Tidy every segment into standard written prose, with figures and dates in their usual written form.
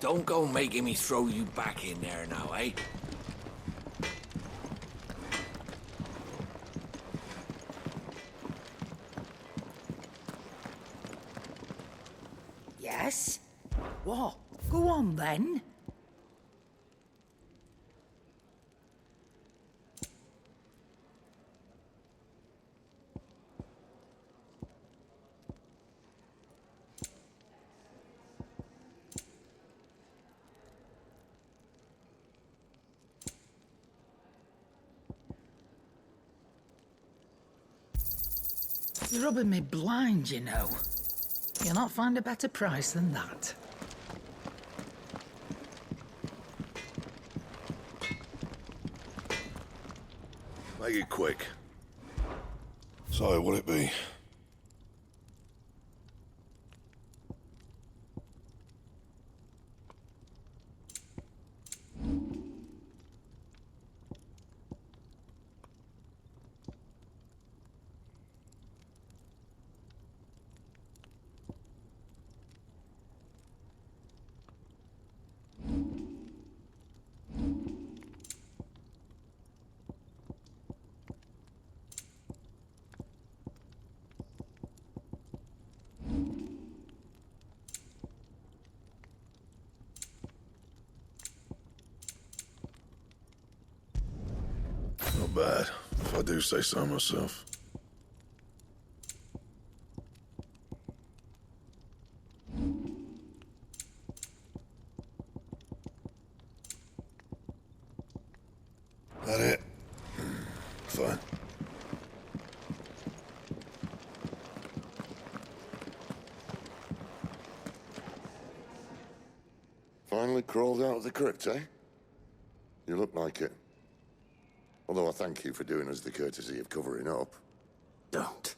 Don't go making me throw you back in there now, eh? Yes? What? Go on then. You're rubbing me blind, you know. You'll not find a better price than that. Make it quick. So, what'll it be? Not bad, if I do say so myself. That it? Fine. Finally crawled out of the crypt, eh? You look like it. Although I thank you for doing us the courtesy of covering up. Don't.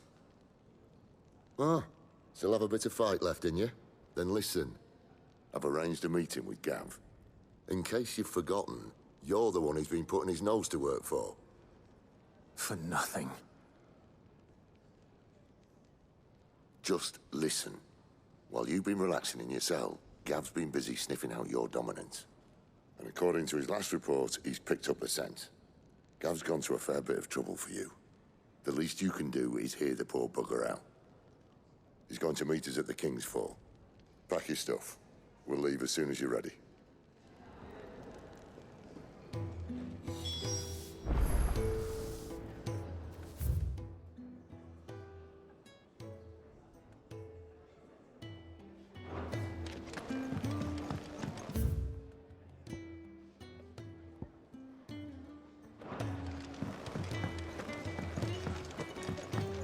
Ah, still have a bit of fight left in you? Then listen. I've arranged a meeting with Gav. In case you've forgotten, you're the one he's been putting his nose to work for. For nothing. Just listen. While you've been relaxing in your cell, Gav's been busy sniffing out your dominance. And according to his last report, he's picked up a scent. Gav's gone to a fair bit of trouble for you. The least you can do is hear the poor bugger out. He's going to meet us at the King's Fall. Pack your stuff. We'll leave as soon as you're ready.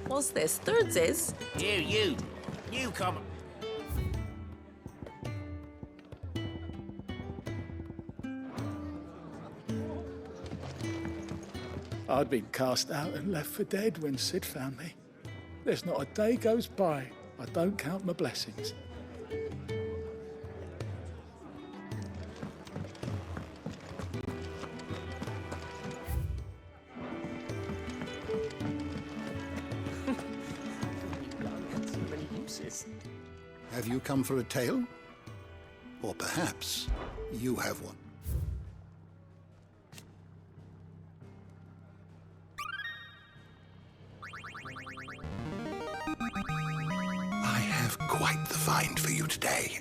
What's this? Thirds is? You come. I'd been cast out and left for dead when Sid found me. There's not a day goes by I don't count my blessings. Have you come for a tale? Or perhaps you have one. I have quite the find for you today.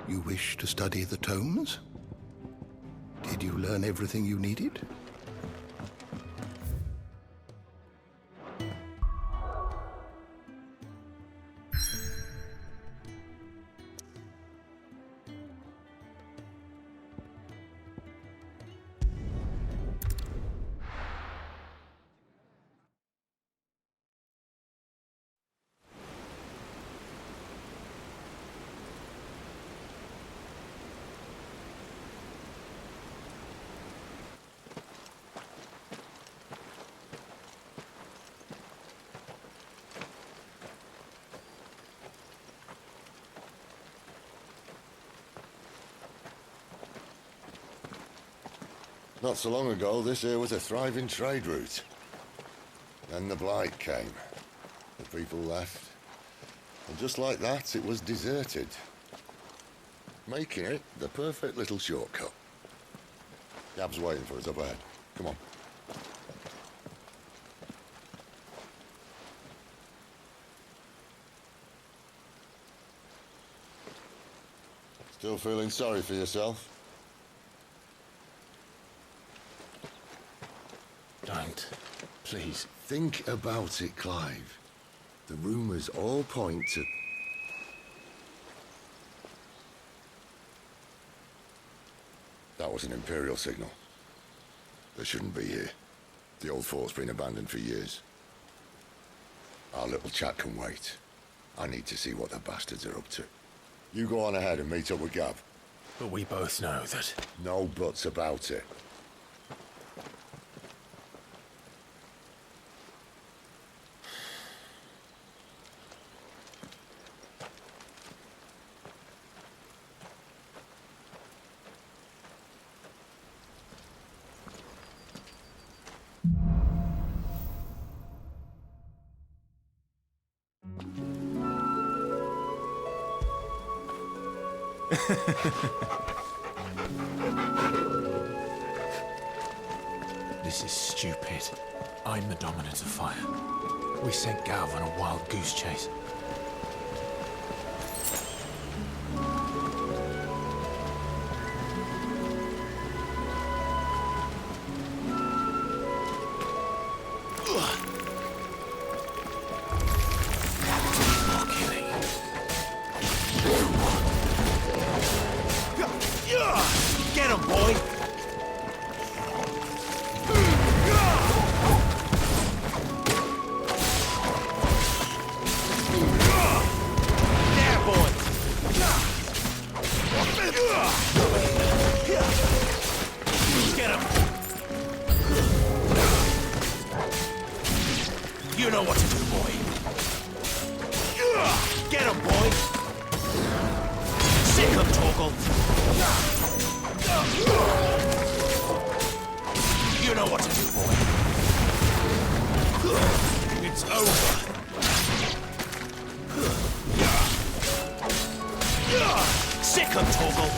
You wish to study the tomes? Did you learn everything you needed? Not so long ago, this here was a thriving trade route. Then the Blight came. The people left. And just like that, it was deserted. Making it the perfect little shortcut. Gab's waiting for us up ahead. Come on. Still feeling sorry for yourself? Don't. Please. Think about it, Clive. The rumours all point to... That was an Imperial signal. They shouldn't be here. The old fort's been abandoned for years. Our little chat can wait. I need to see what the bastards are up to. You go on ahead and meet up with Gab. But we both know that... No buts about it. This is stupid. I'm the Dominant of Fire. We sent Gav on a wild goose chase. Get him, boy! There, boy! Get him! You know what to do, boy. Get him, boy! Sick him, Torgal! You know what to do, boy. It's over. Sick him, Torgal!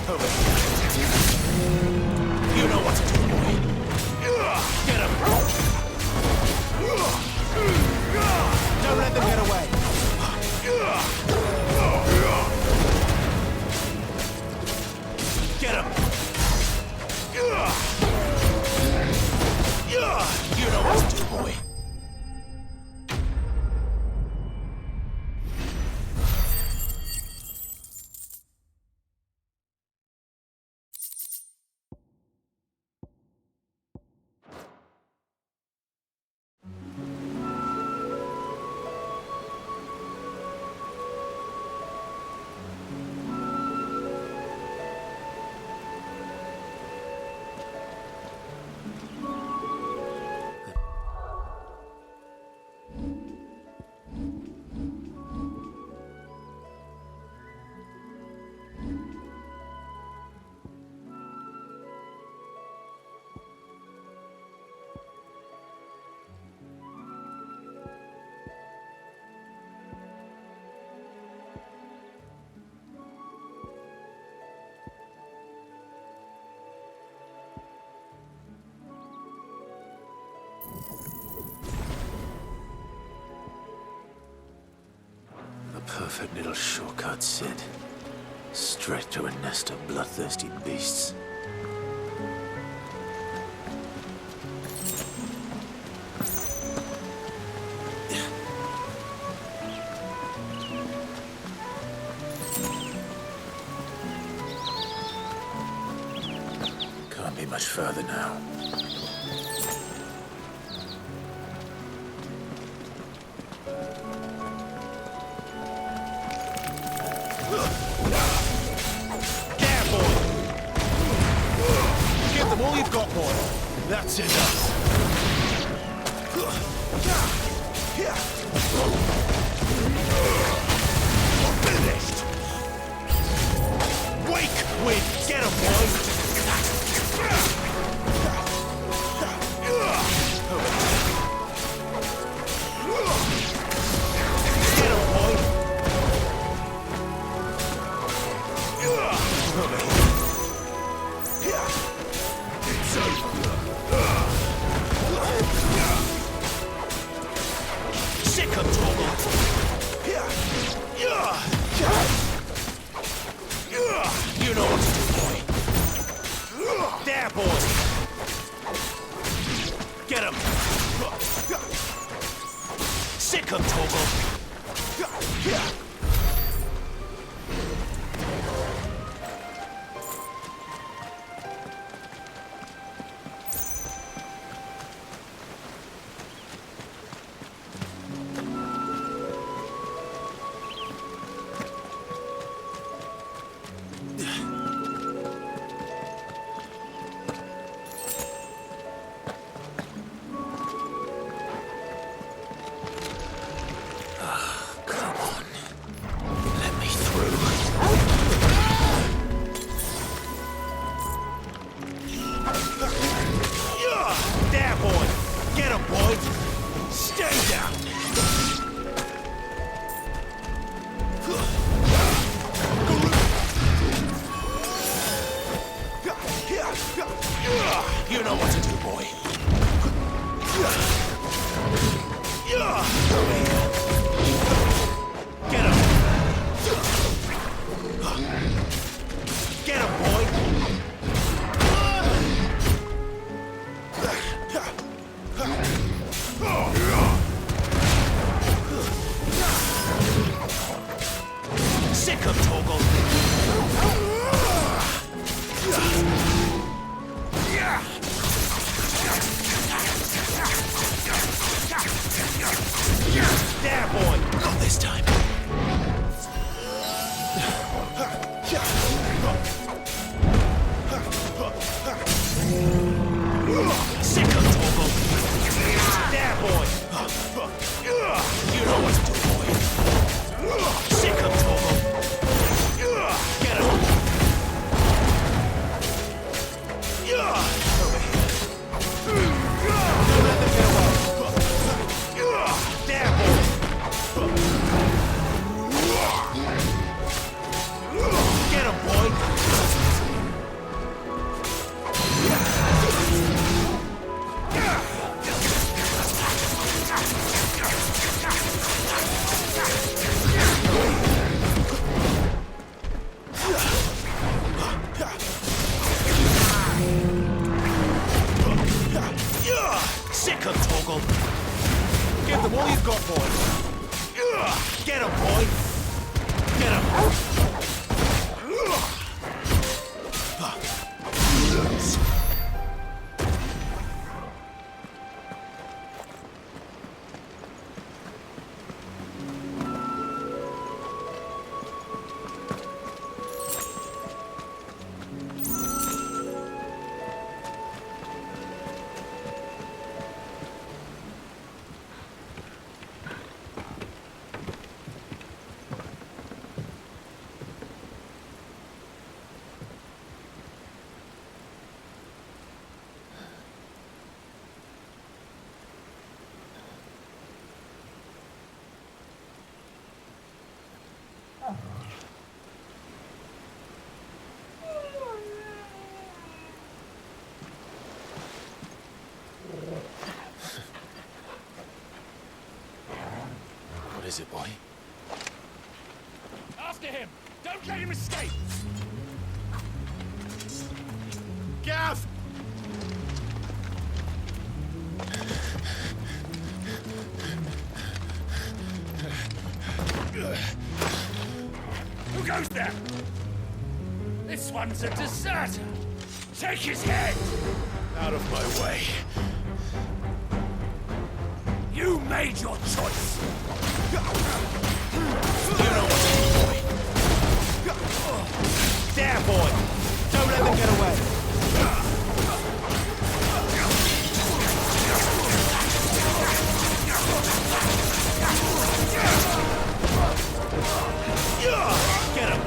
You know what to do, boy. Get him! Don't let them get away! Get him! You know what to do, boy. The perfect little shortcut, Sid. Straight to a nest of bloodthirsty beasts. Can't be much further now. All you've got, boy. That's enough. Finished. Wake, win. Get him, boy. Get him, boy. Sick of trouble. You know what to do, boy. There, boy. Get him. Sick of trouble. There, boy. Get him, boy. Stay down. You know what to do, boy. Get him. Get him, boy. Sick of Toggle. them all you've got, boy. Get him, boy. Get him. What is it, boy? After him! Don't let him escape! Gav! Who goes there? This one's a deserter! Take his head! Out of my way. You made your choice! You know what to do, boy. There, boy. Don't let them get away. Get him.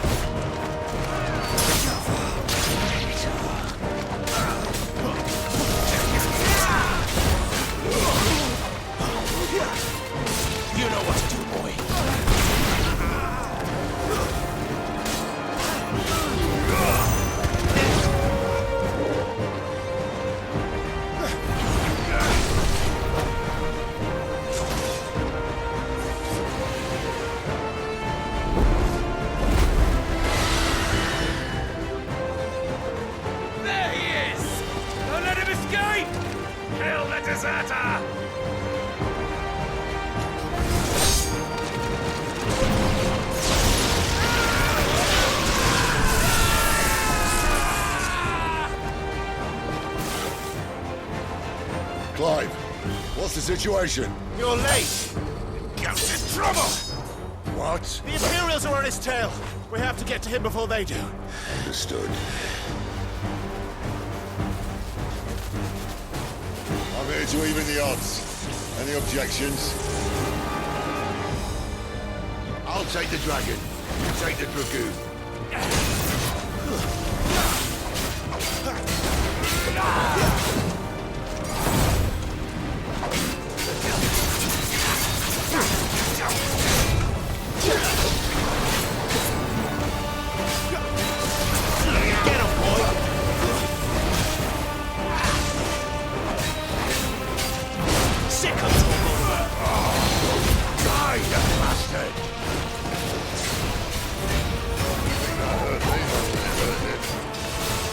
You know what to do, boy. There he is! Don't let him escape! Kill the deserter! Clive, what's the situation? You're late. Ghost in trouble! What? The Imperials are on his tail. We have to get to him before they do. Understood. I'm here to even the odds. Any objections? I'll take the dragon. You take the dragoon. Get him, boy. Sick of trouble. Die, you bastard! Think that hurt me? It hurt it.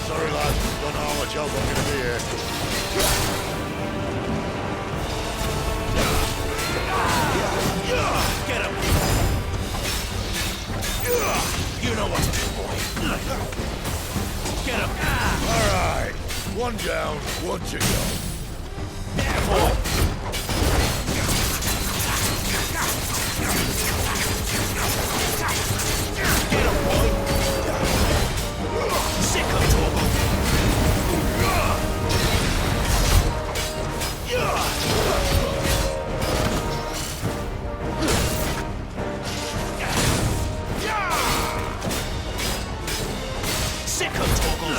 Sorry, lad. Don't know how much help I'm gonna be here. Get him. You know what to do, boy. Get him. All right. One down, one to go. There, boy. Get him, boy. Sick of trouble. Sick of trouble.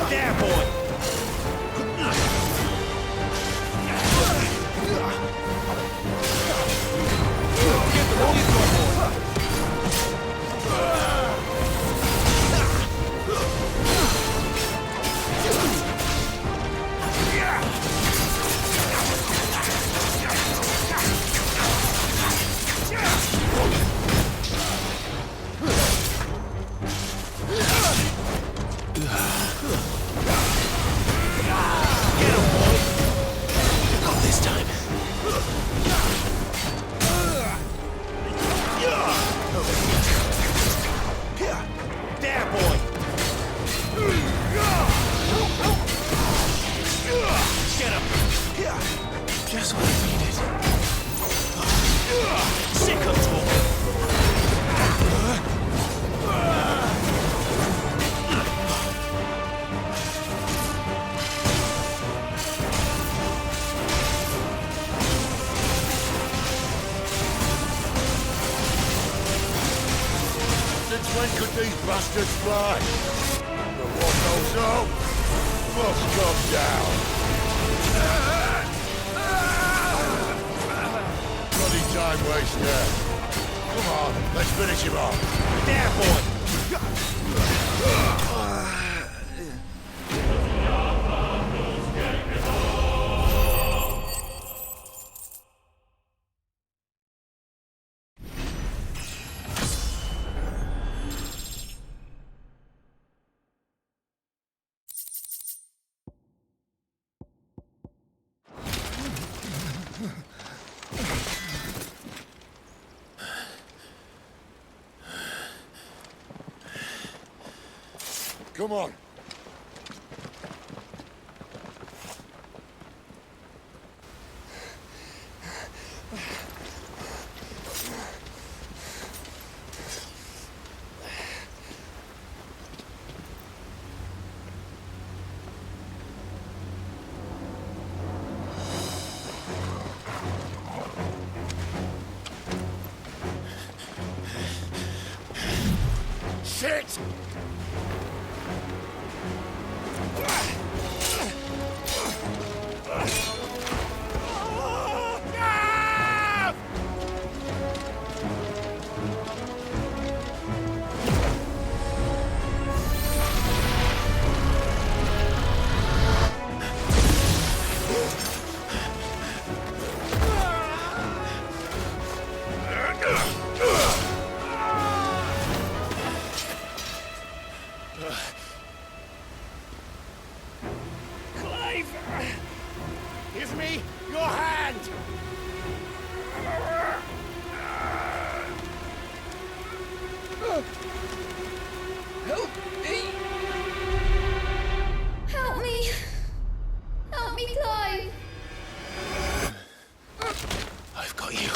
There, boy. Get them all you've got, boy. When could these bastards fly? But what goes up must come down. Bloody time waster. Come on, let's finish him off. There, boy! Come on. Shit! Give me your hand! Help me! Help me! Help me, Clive! I've got you.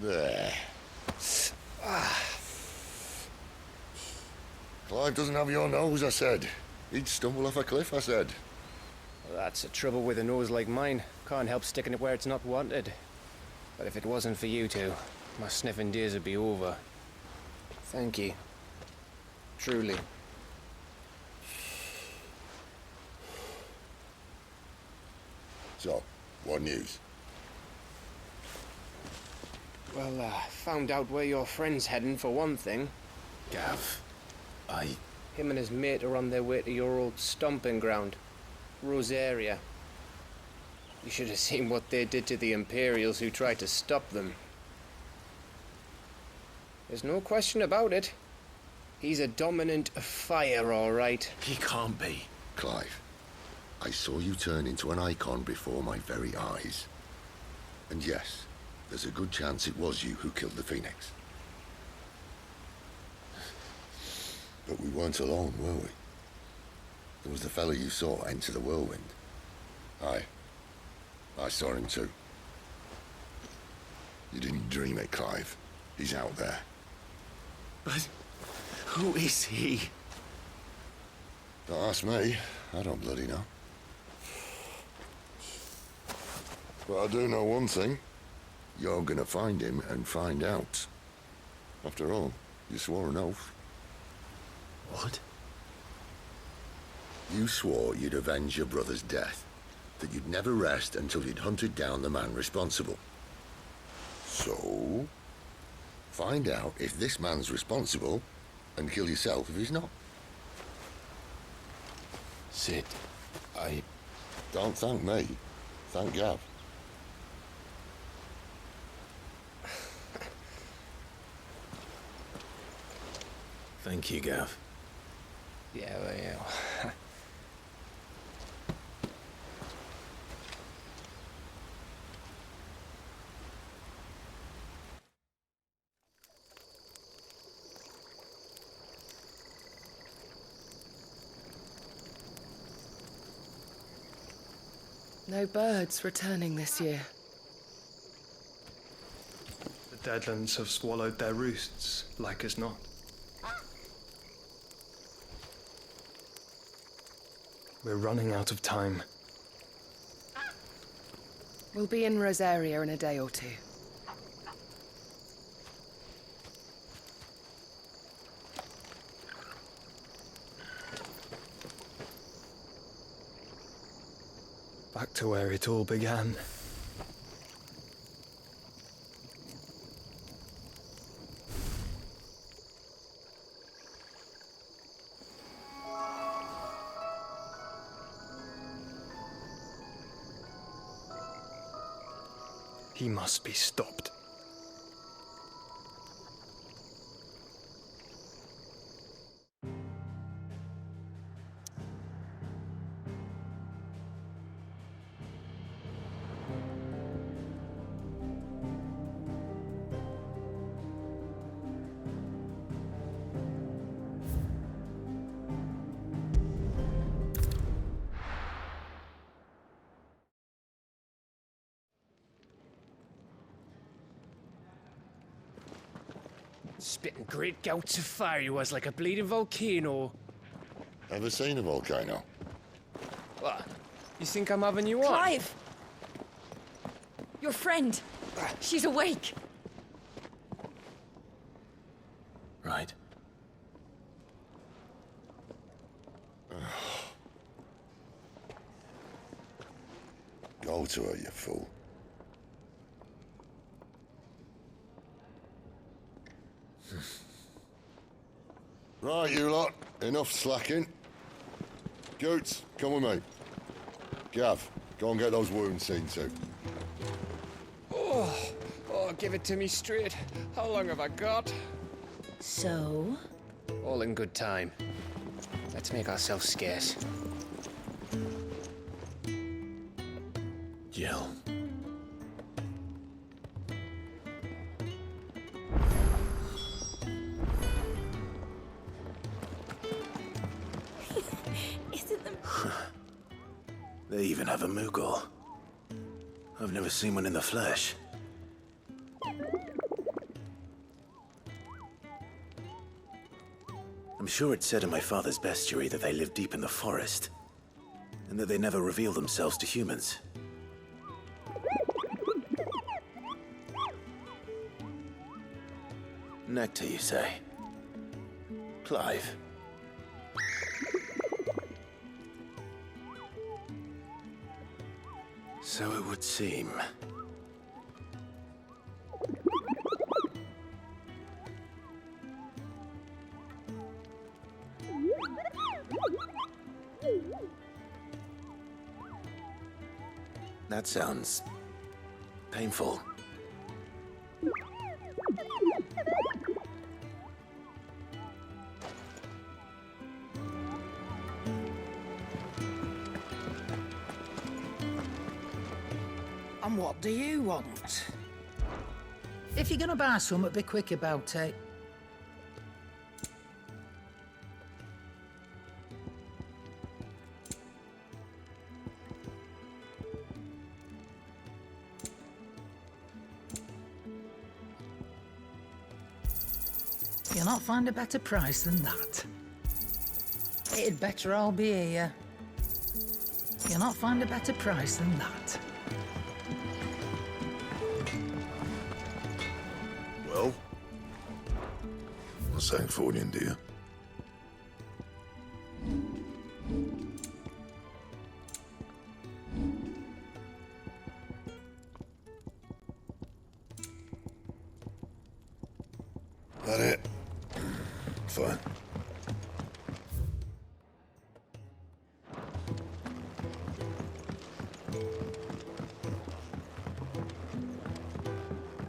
There. Clive doesn't have your nose, I said. He'd stumble off a cliff, I said. Well, that's the trouble with a nose like mine. Can't help sticking it where it's not wanted. But if it wasn't for you two, my sniffing days would be over. Thank you. Truly. So, what news? Well, found out where your friend's heading for one thing. Gav, Him and his mate are on their way to your old stomping ground, Rosaria. You should have seen what they did to the Imperials who tried to stop them. There's no question about it. He's a dominant fire, all right. He can't be. Clive, I saw you turn into an icon before my very eyes. And yes, there's a good chance it was you who killed the Phoenix. But we weren't alone, were we? There was the fellow you saw enter the whirlwind. I saw him too. You didn't dream it, Clive. He's out there. But who is he? Don't ask me. I don't bloody know. But I do know one thing. You're gonna find him and find out. After all, you swore an oath. What? You swore you'd avenge your brother's death, that you'd never rest until you'd hunted down the man responsible. So, find out if this man's responsible, and kill yourself if he's not. Sid, Don't thank me. Thank Gav. Thank you, Gav. Yeah, well, yeah. No birds returning this year. The Deadlands have swallowed their roosts, like as not. We're running out of time. We'll be in Rosaria in a day or two. Back to where it all began. He must be stopped. Spitting great gouts of fire he was, like a bleeding volcano. Ever seen a volcano? What? You think I'm having you on? Clive! Your friend. She's awake. Right. Go to her, you fool. Right, you lot. Enough slacking. Goots, come with me. Gav, go and get those wounds seen to. Oh, give it to me straight. How long have I got? So? All in good time. Let's make ourselves scarce. Jill. Isn't them? They even have a Moogle. I've never seen one in the flesh. I'm sure it said in my father's bestiary that they live deep in the forest, and that they never reveal themselves to humans. Nectar, you say? Clive. So it would seem. That sounds painful. And what do you want? If you're gonna buy something, be quick about it. You'll not find a better price than that. It'd better all be here. You'll not find a better price than that. Well? What's that for you, dear? That it? Fine.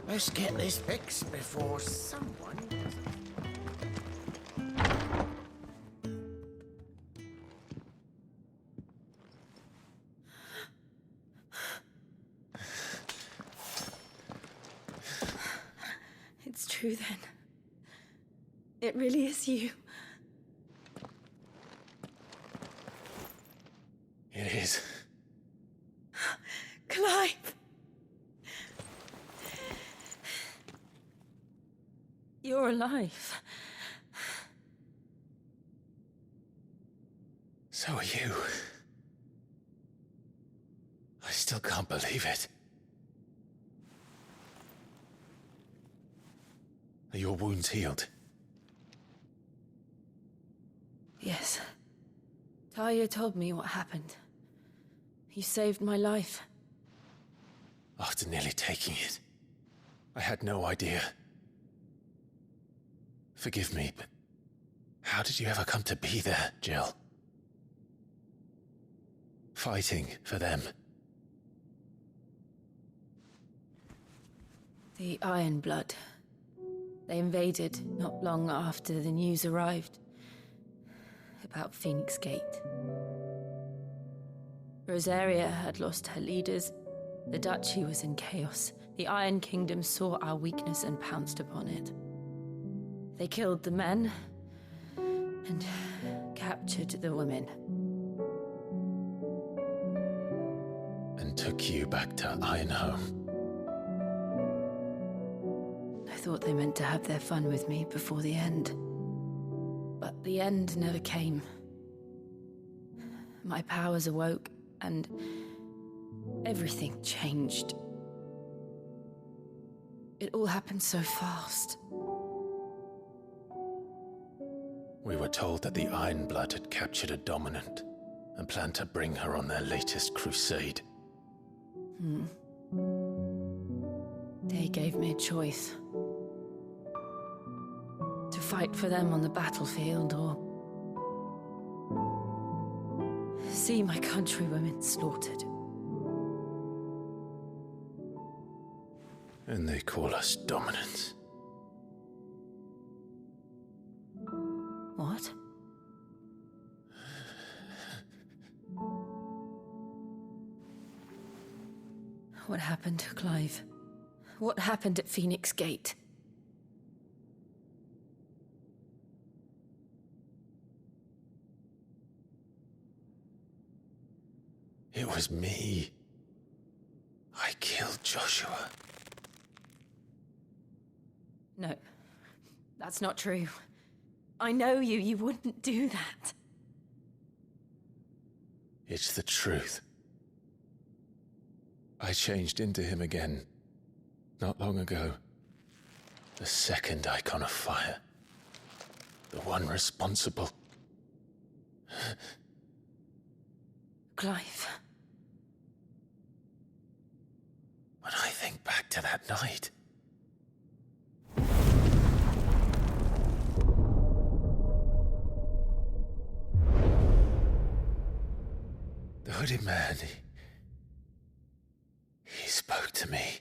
Let's get this fixed before someone... It's true then. It really is you. It is. you're alive. So are you. I still can't believe it. Are your wounds healed? Yes. Talia told me what happened. You saved my life. After nearly taking it, I had no idea. Forgive me, but how did you ever come to be there, Jill? Fighting for them. The Iron Blood. They invaded not long after the news arrived about Phoenix Gate. Rosaria had lost her leaders. The Duchy was in chaos. The Iron Kingdom saw our weakness and pounced upon it. They killed the men and captured the women. And took you back to Ironhome. I thought they meant to have their fun with me before the end. But the end never came. My powers awoke, and everything changed. It all happened so fast. We were told that the Iron Blood had captured a dominant and planned to bring her on their latest crusade. They gave me a choice. To fight for them on the battlefield, or see my countrywomen slaughtered. And they call us dominants. What? What happened, Clive? What happened at Phoenix Gate? It was me. I killed Joshua. No, that's not true. I know you. You wouldn't do that. It's the truth. I changed into him again, not long ago. The second icon of fire. The one responsible. Clive. When I think back to that night... The hooded man, he spoke to me.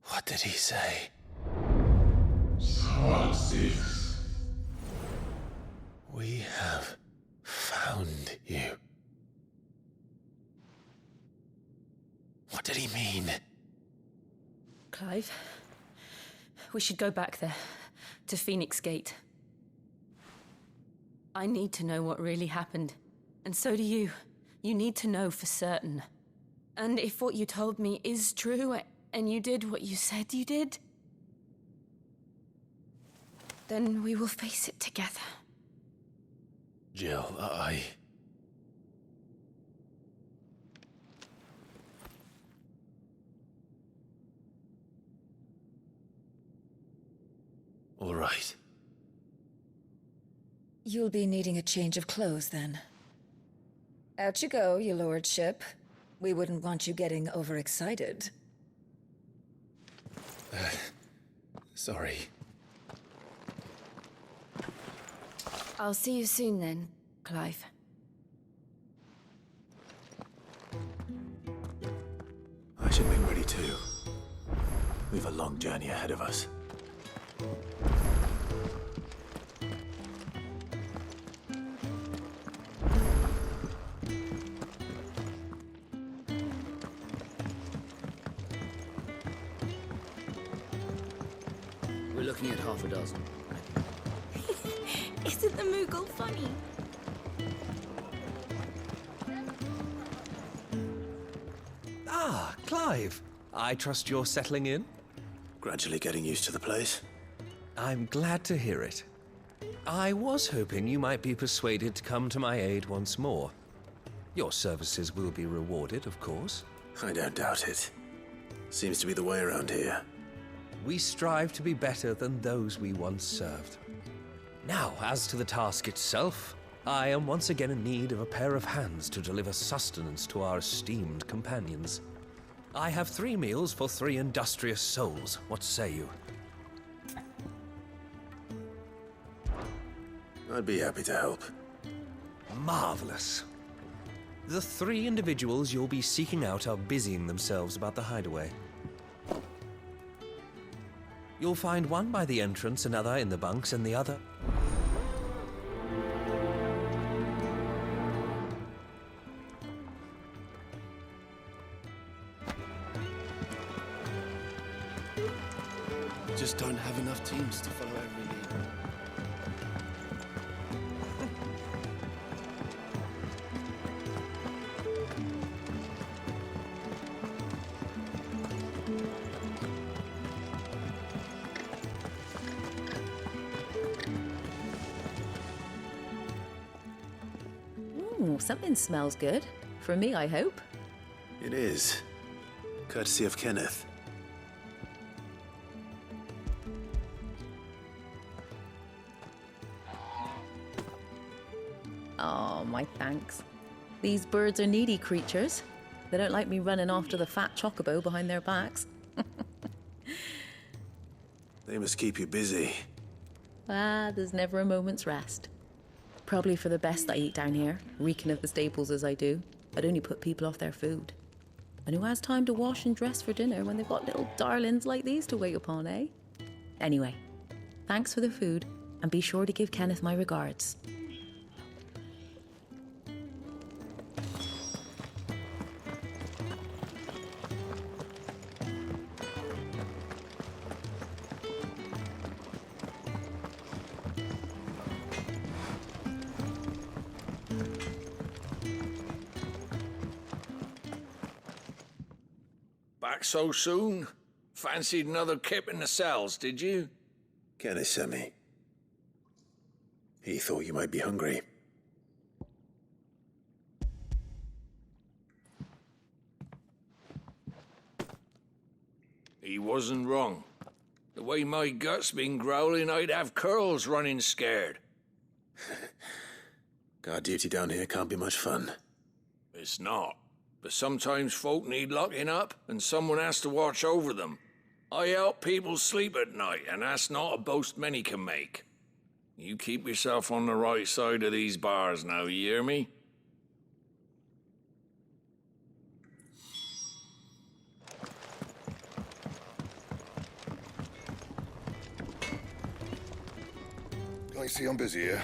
What did he say? Squad 6. We have found you. What did he mean? Clive, we should go back there, to Phoenix Gate. I need to know what really happened, and so do you. You need to know for certain. And if what you told me is true, and you did what you said you did, then we will face it together. Jill, All right. You'll be needing a change of clothes, then. Out you go, your lordship. We wouldn't want you getting overexcited. Sorry. I'll see you soon then, Clive. I should be ready too. We've a long journey ahead of us. We're looking at half a dozen. Isn't the Moogle funny? Ah, Clive. I trust you're settling in? Gradually getting used to the place. I'm glad to hear it. I was hoping you might be persuaded to come to my aid once more. Your services will be rewarded, of course. I don't doubt it. Seems to be the way around here. We strive to be better than those we once served. Now, as to the task itself, I am once again in need of a pair of hands to deliver sustenance to our esteemed companions. I have 3 meals for 3 industrious souls. What say you? I'd be happy to help. Marvelous. The 3 individuals you'll be seeking out are busying themselves about the hideaway. You'll find one by the entrance, another in the bunks, and the other... Just don't have enough teams to follow every lead. Ooh, something smells good. For me, I hope. It is. Courtesy of Kenneth. Oh, my thanks. These birds are needy creatures. They don't like me running after the fat chocobo behind their backs. They must keep you busy. Ah, there's never a moment's rest. Probably for the best I eat down here, reeking of the staples as I do. I'd only put people off their food. And who has time to wash and dress for dinner when they've got little darlings like these to wait upon, eh? Anyway, thanks for the food, and be sure to give Kenneth my regards. Back so soon? Fancied another kip in the cells, did you? Kenneth sent me. He thought you might be hungry. He wasn't wrong. The way my gut's been growling, I'd have curls running scared. Guard duty down here can't be much fun. It's not. But sometimes folk need locking up, and someone has to watch over them. I help people sleep at night, and that's not a boast many can make. You keep yourself on the right side of these bars now, you hear me? I see I'm busy here.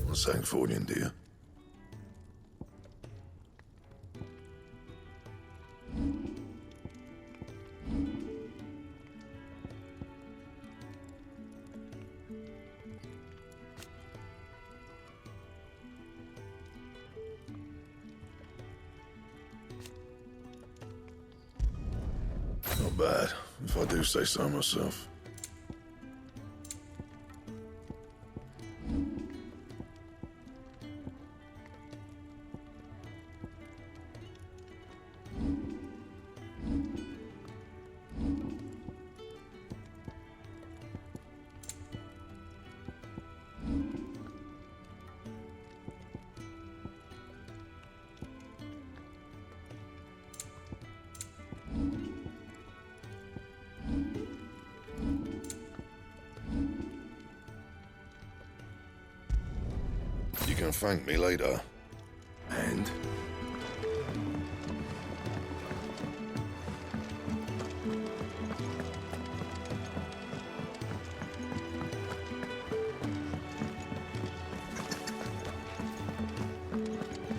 What's that for you, dear? Not bad, if I do say so myself. You can thank me later. And?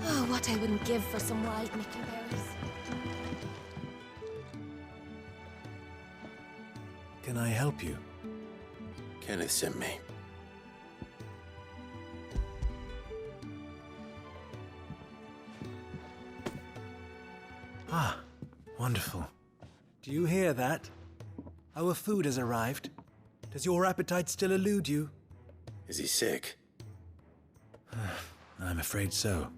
Oh, what I wouldn't give for some wild mickenberries. Can I help you? Kenneth sent me. Ah, wonderful. Do you hear that? Our food has arrived. Does your appetite still elude you? Is he sick? I'm afraid so.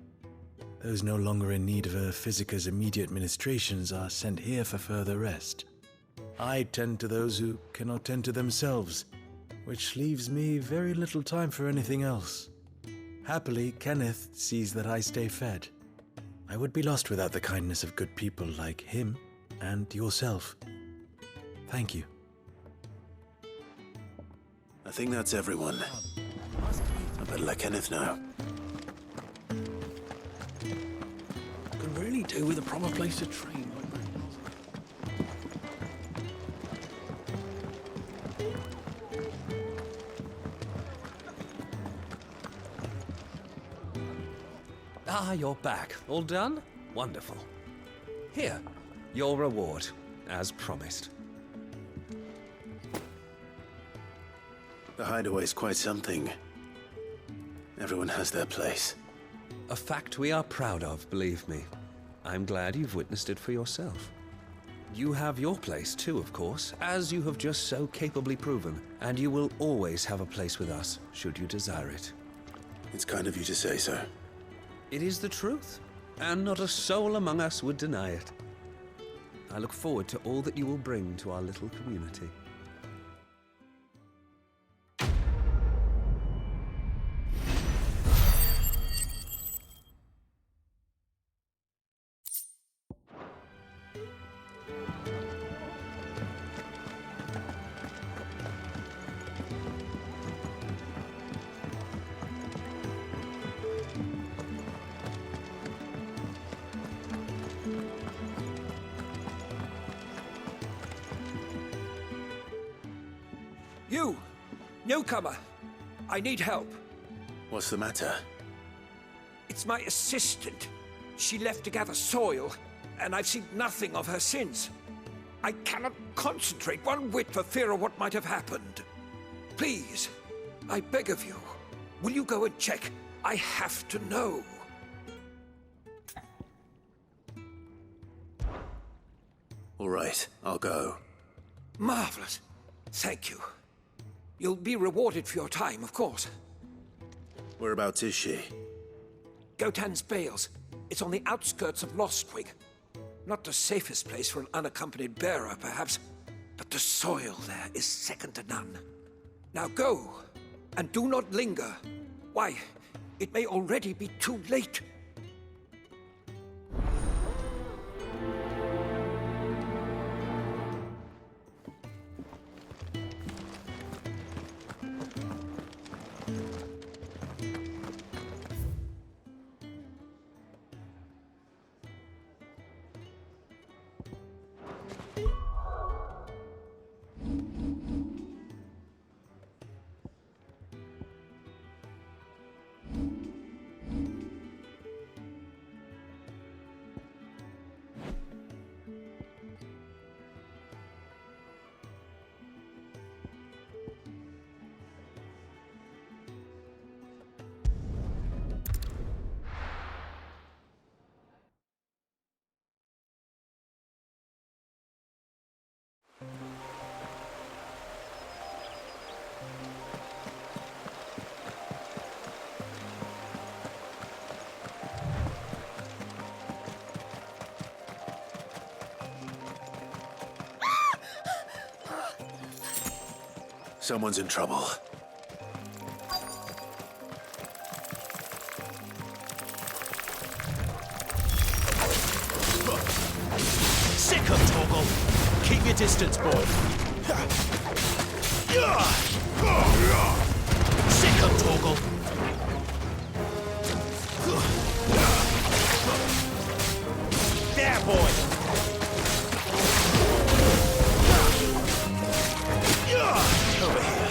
Those no longer in need of a physicus immediate ministrations are sent here for further rest. I tend to those who cannot tend to themselves, which leaves me very little time for anything else. Happily, Kenneth sees that I stay fed. I would be lost without the kindness of good people like him and yourself. Thank you. I think that's everyone. I better let Kenneth know. Could really do with a proper place to train. Ah, you're back. All done? Wonderful. Here, your reward, as promised. The hideaway's quite something. Everyone has their place. A fact we are proud of, believe me. I'm glad you've witnessed it for yourself. You have your place too, of course, as you have just so capably proven, and you will always have a place with us, should you desire it. It's kind of you to say so. It is the truth, and not a soul among us would deny it. I look forward to all that you will bring to our little community. You! Newcomer! I need help. What's the matter? It's my assistant. She left to gather soil, and I've seen nothing of her since. I cannot concentrate one whit for fear of what might have happened. Please, I beg of you, will you go and check? I have to know. All right, I'll go. Marvelous. Thank you. You'll be rewarded for your time, of course. Whereabouts is she? Gotan's Bales. It's on the outskirts of Lostwig. Not the safest place for an unaccompanied bearer, perhaps, but the soil there is second to none. Now go, and do not linger. Why, it may already be too late. Someone's in trouble. Sick of Torgal! Keep your distance, boy! Sick of Torgal! There, boy! Over here.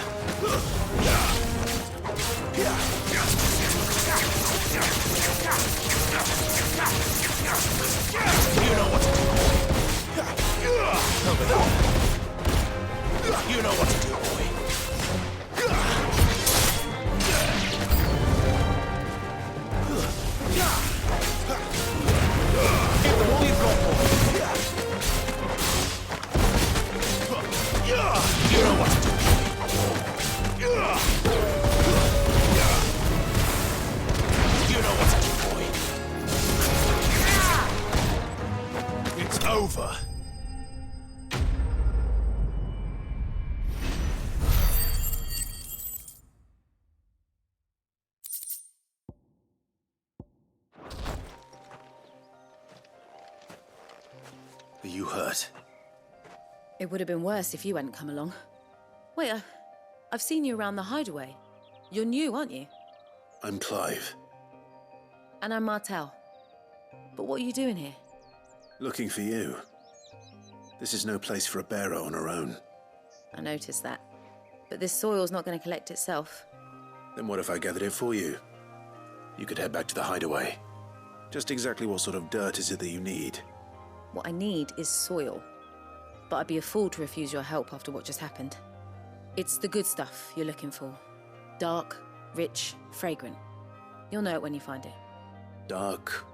You know what to do, boy. Over there. You know what to do, boy. Are you hurt? It would have been worse if you hadn't come along. Wait, I've seen you around the hideaway. You're new, aren't you? I'm Clive. And I'm Martel. But what are you doing here? Looking for you. This is no place for a bearer on her own. I noticed that. But this soil's not going to collect itself. Then what if I gathered it for you? You could head back to the hideaway. Just exactly what sort of dirt is it that you need? What I need is soil. But I'd be a fool to refuse your help after what just happened. It's the good stuff you're looking for. Dark, rich, fragrant. You'll know it when you find it. Dark,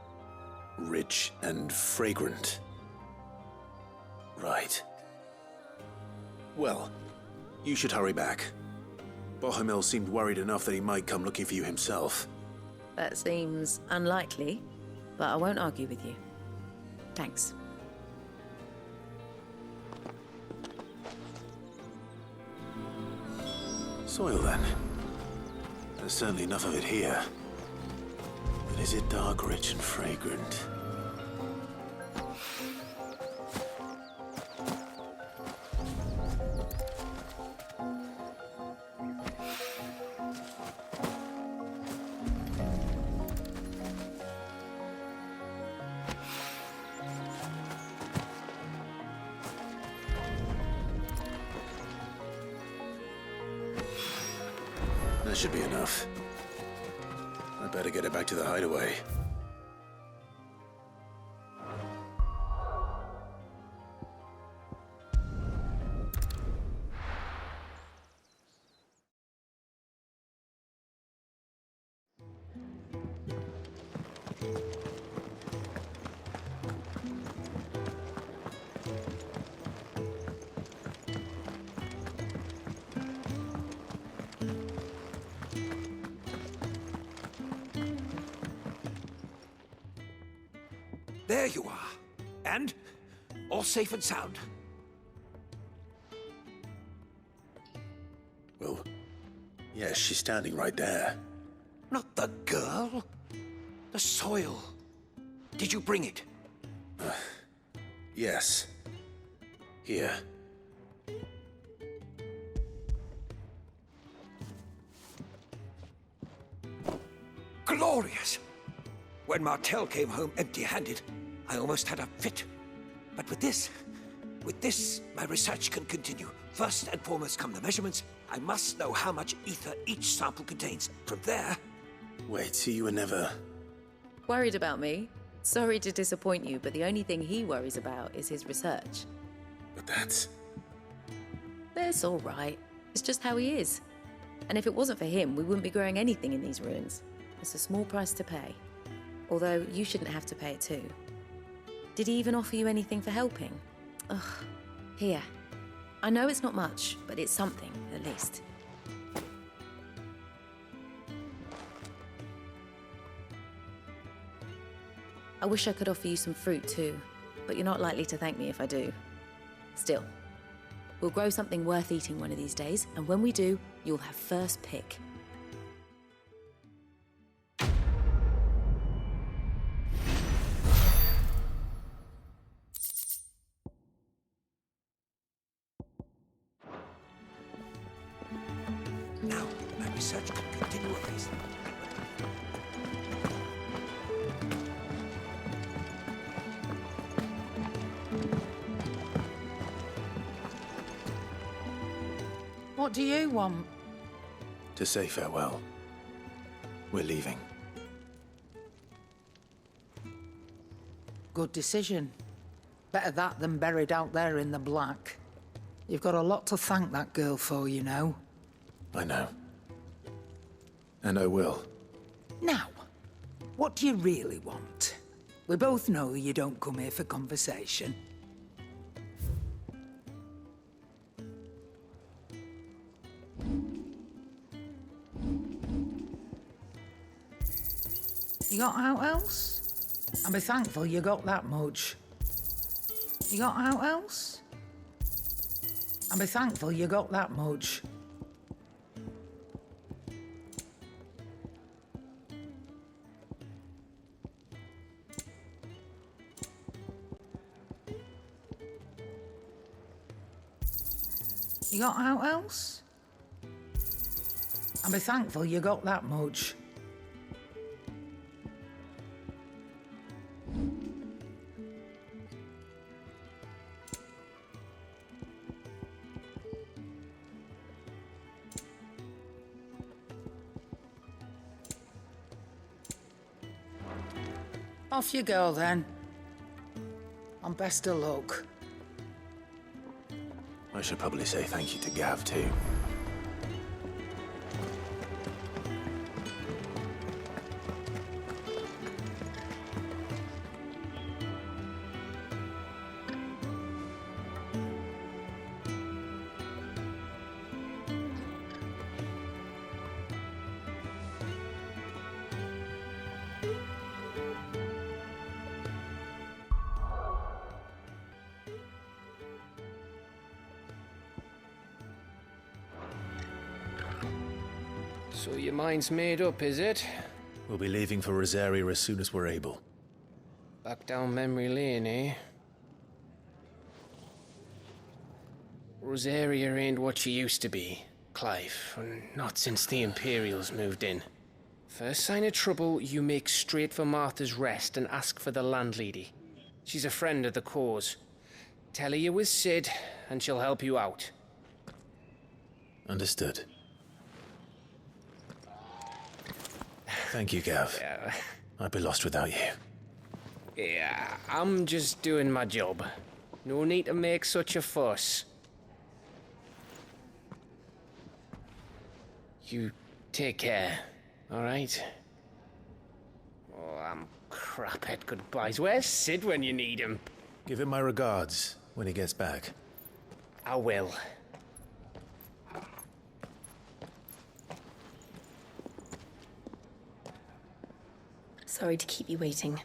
rich, and fragrant. Right. Well, you should hurry back. Bohemil seemed worried enough that he might come looking for you himself. That seems unlikely, but I won't argue with you. Thanks. Soil, then. There's certainly enough of it here. But is it dark, rich, and fragrant? That should be enough. I better get it back to the hideaway. There you are. And? All safe and sound? Well, yes, she's standing right there. Not the girl. The soil. Did you bring it? Yes. Here. Glorious! When Martel came home empty-handed, I almost had a fit. But with this, my research can continue. First and foremost come the measurements. I must know how much ether each sample contains. From there... Wait, so you were never... Worried about me? Sorry to disappoint you, but the only thing he worries about is his research. But that's all right. It's just how he is. And if it wasn't for him, we wouldn't be growing anything in these ruins. It's a small price to pay. Although, you shouldn't have to pay it too. Did he even offer you anything for helping? Ugh. Here. I know it's not much, but it's something, at least. I wish I could offer you some fruit too, but you're not likely to thank me if I do. Still, we'll grow something worth eating one of these days, and when we do, you'll have first pick. Now, my research can continue apace. What do you want? to say farewell. We're leaving. Good decision. Better that than buried out there in the black. You've got a lot to thank that girl for, you know. I know. And I will. Now, what do you really want? We both know you don't come here for conversation. You got out else? And be thankful you got that much. You got out else? And be thankful you got that much. You got out else? And be thankful you got that much. Off you go, then. And best of luck. I should probably say thank you to Gav, too. So your mind's made up, is it? We'll be leaving for Rosaria as soon as we're able. Back down memory lane, eh? Rosaria ain't what she used to be, Clive. Not since the Imperials moved in. First sign of trouble, you make straight for Martha's Rest and ask for the landlady. She's a friend of the cause. Tell her you was Sid, and she'll help you out. Understood. Thank you, Gav. I'd be lost without you. Yeah, I'm just doing my job. No need to make such a fuss. You take care, all right? Oh, I'm crap at goodbyes. Where's Sid when you need him? Give him my regards when he gets back. I will. Sorry to keep you waiting.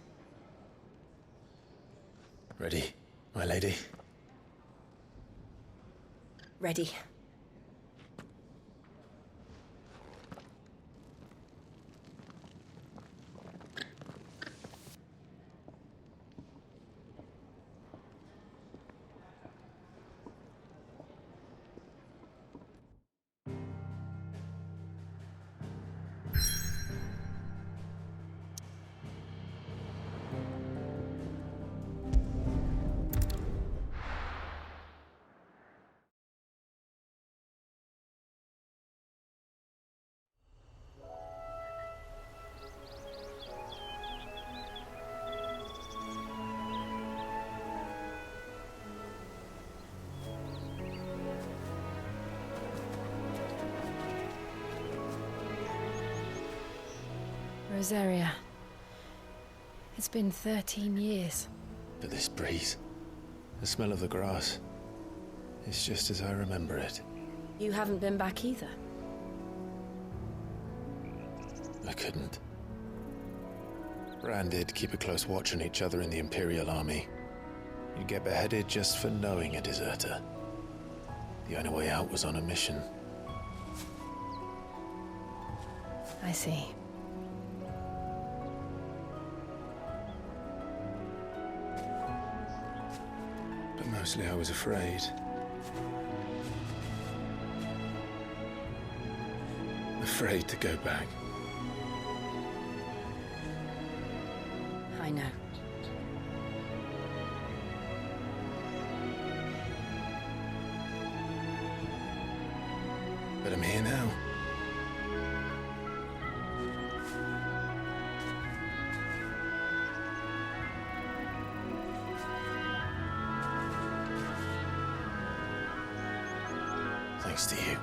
Ready, my lady? Ready. Rosaria. It's been 13 years. But this breeze, the smell of the grass, it's just as I remember it. You haven't been back either. I couldn't. Rand did keep a close watch on each other in the Imperial Army. You'd get beheaded just for knowing a deserter. The only way out was on a mission. I see. But mostly I was afraid. Afraid to go back. I know. But I'm here now. Thanks to you.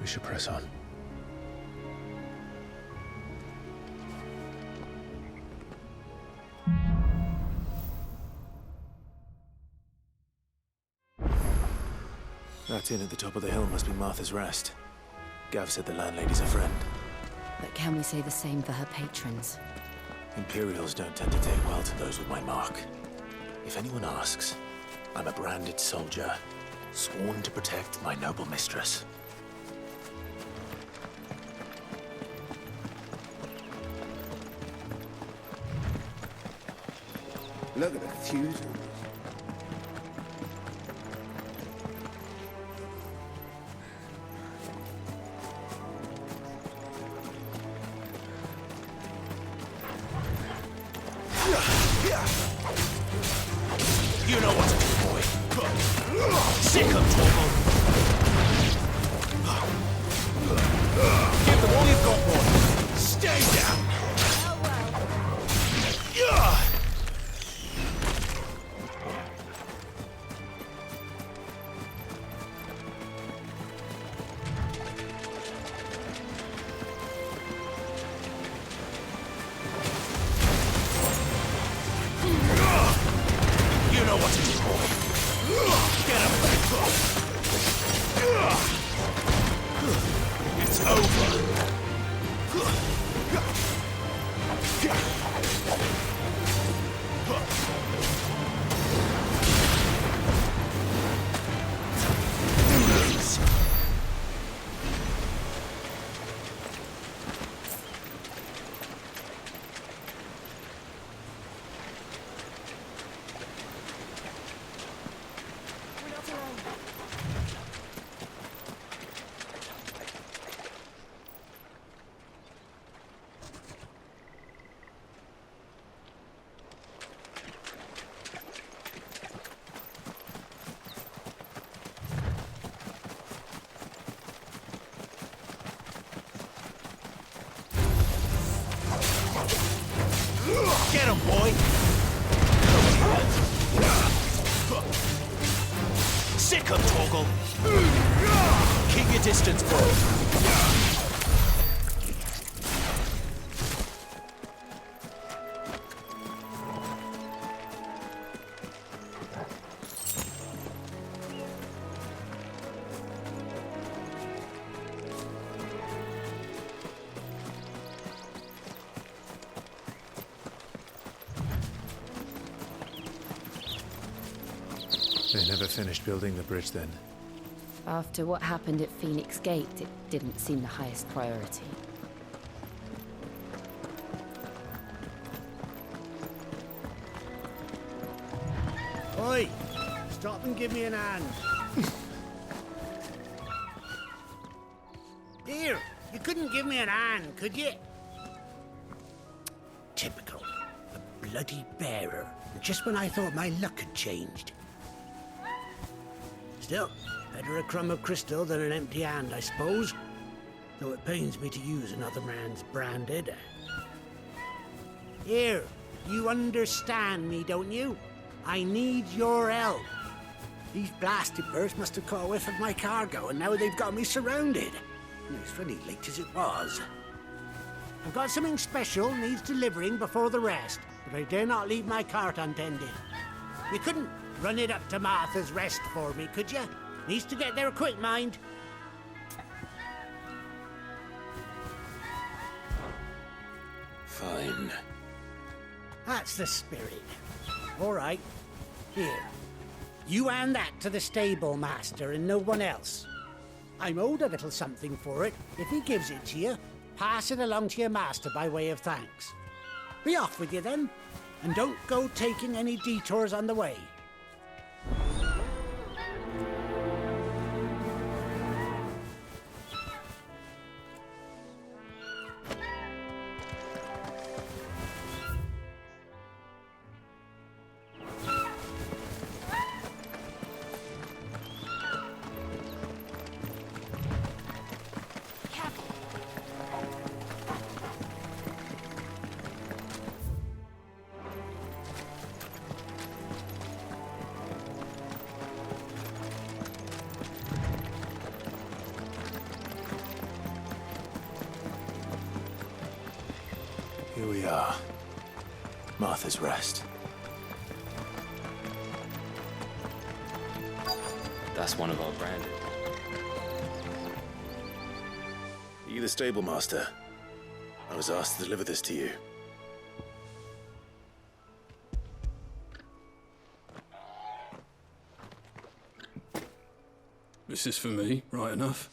We should press on. That inn at the top of the hill must be Martha's Rest. Gav said the landlady's a friend. But can we say the same for her patrons? Imperials don't tend to take well to those with my mark. If anyone asks, I'm a branded soldier, sworn to protect my noble mistress. Look at the fuses. You know what to do, boy. Sick 'em, Torgal. Give them all you've got, boy. Stay down. You know what to do, boy. Get him. It's over. Get him, boy! Sick 'em, Torgal! Keep your distance, boy! They never finished building the bridge then. After what happened at Phoenix Gate, it didn't seem the highest priority. Oi! Stop and give me an hand. Here, you couldn't give me an hand, could you? Typical. A bloody bearer. Just when I thought my luck had changed. Still, better a crumb of crystal than an empty hand, I suppose. Though it pains me to use another man's branded. Here, you understand me, don't you? I need your help. These blasted birds must have caught a whiff of my cargo, and now they've got me surrounded. It's funny late as it was. I've got something special needs delivering before the rest, but I dare not leave my cart untended. You couldn't run it up to Martha's Rest for me, could you? Needs to get there quick, mind. Fine. That's the spirit. All right. Here. You hand that to the stable master and no one else. I'm owed a little something for it. If he gives it to you, pass it along to your master by way of thanks. Be off with you then, and don't go taking any detours on the way. Here we are. Martha's Rest. That's one of our branded. Are you the stable master? I was asked to deliver this to you. This is for me, right enough.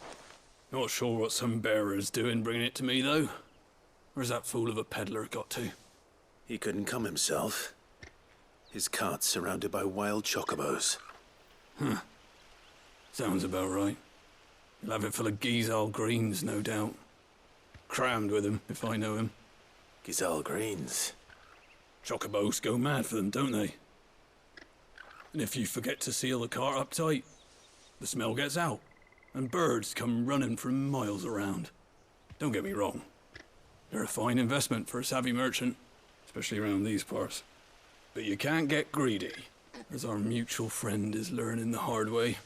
Not sure what some bearer's doing bringing it to me, though. Where's that fool of a peddler got to? He couldn't come himself. His cart's surrounded by wild chocobos. Huh. Sounds about right. He'll have it full of Gizal greens, no doubt. Crammed with him, if I know him. Gizal greens? Chocobos go mad for them, don't they? And if you forget to seal the cart up tight, the smell gets out, and birds come running from miles around. Don't get me wrong. They're a fine investment for a savvy merchant, especially around these parts. But you can't get greedy, as our mutual friend is learning the hard way.